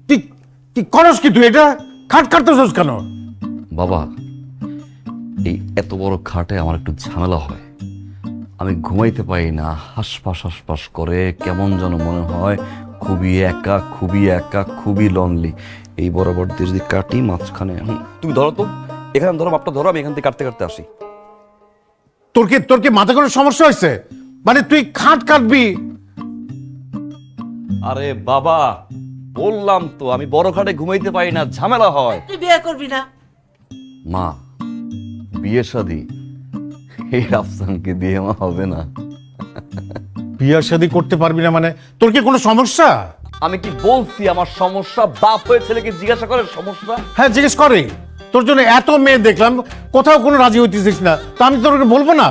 তুই কি করস কি তুই এটা খাট কাটতেছস কেন? বাবা, এই এত বড় খাটে আমার একটু ঝামেলা হয়। আমি ঘুমাইতে পারি না, হাসপাস হাসপাস করে, কেমন যেন মনে হয় খুবই একা, খুবই একা, খুবই লনলি। এই বরাবর দিয়ে যদি কাটি মাঝখানে, তুমি ধরো তো, এখানে ধরো, মাপটা ধরো, আমি এখান থেকে কাটতে কাটতে আসি। তোর কি মাথা কোনো সমস্যা হয়েছে? মানে তুই খাট কাটবি? আরে বাবা, বললাম তো আমি বড় খাটে ঘুমাইতে পারি না, ঝামেলা হয়। তুই বিয়ে করবি না? মা, বিয়ে শাদী এই আফসানকে দিয়ে মা হবে না। বিয়া শাদী করতে পারবি না মানে তোর কি কোনো সমস্যা? আমি কি বলছি আমার সমস্যা? বাপ হয়ে ছেলেকে জিজ্ঞাসা করে সমস্যা? হ্যাঁ, জিজ্ঞেস করে। তোর জন্য এত মেয়ে দেখলাম, কোথাও কোনো রাজি হইতেছিস না, তো আমি তোকে বলবো না?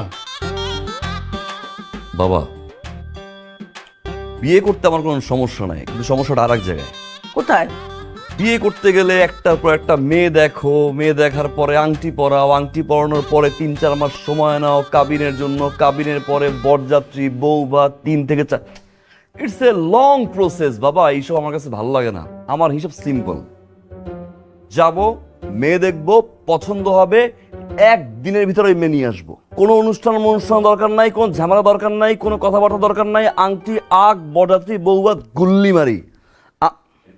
বাবা, বিয়ে করতে আমার কোনো সমস্যা নাই, কিন্তু সমস্যাটা আর এক জায়গায়। কোথায়? বিয়ে করতে গেলে একটার পর একটা মেয়ে দেখো, মেয়ে দেখার পরে আংটি পরাও, আংটি পরানোর পরে 3-4 মাস সময় নাও কাবিনের জন্য, কাবিনের পরে বরযাত্রী, বউ বা 3 থেকে 4। ইটস এ লং প্রসেস বাবা, এইসব আমার কাছে ভালো লাগে না। আমার হিসাব সিম্পল, যাব, মেয়ে দেখবো, পছন্দ হবে, একদিনের ভিতরে ওই মেয়ে নিয়ে আসবো। কোনো অনুষ্ঠান দরকার নাই, কোনো ঝামেলা দরকার নাই, কোনো কথাবার্তা দরকার নাই। আংটি, আগ, বরযাত্রী, বউবাদ, গুল্লি মারি।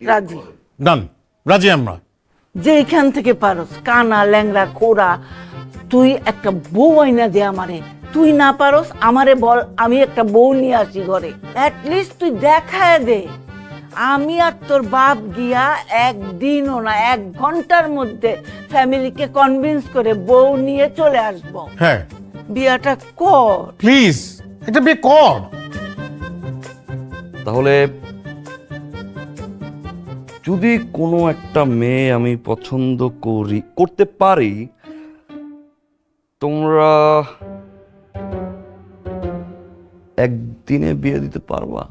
রাজি? ডান, রাজি আমরা। যেখান থেকে পারস, কানা ল্যাংড়া খোড়া, তুই একটা বউ আইনা দে আমারে। তুই না পারস আমারে বল, আমি একটা বউ নিয়ে আসি ঘরে। অ্যাটলিস্ট তুই দেখায় দে। আমি আর তোর বাপ গিয়া একদিনও না 1 ঘন্টার মধ্যে ফ্যামিলিকে কনভিন্স করে বউ নিয়ে চলে আসব। হ্যাঁ, বিয়াটা কর প্লিজ, এটা বিয়ে কর। তাহলে যদি কোনো একটা মেয়ে আমি পছন্দ করতে পারি, তোমরা একদিনে বিয়ে দিতে পারবা?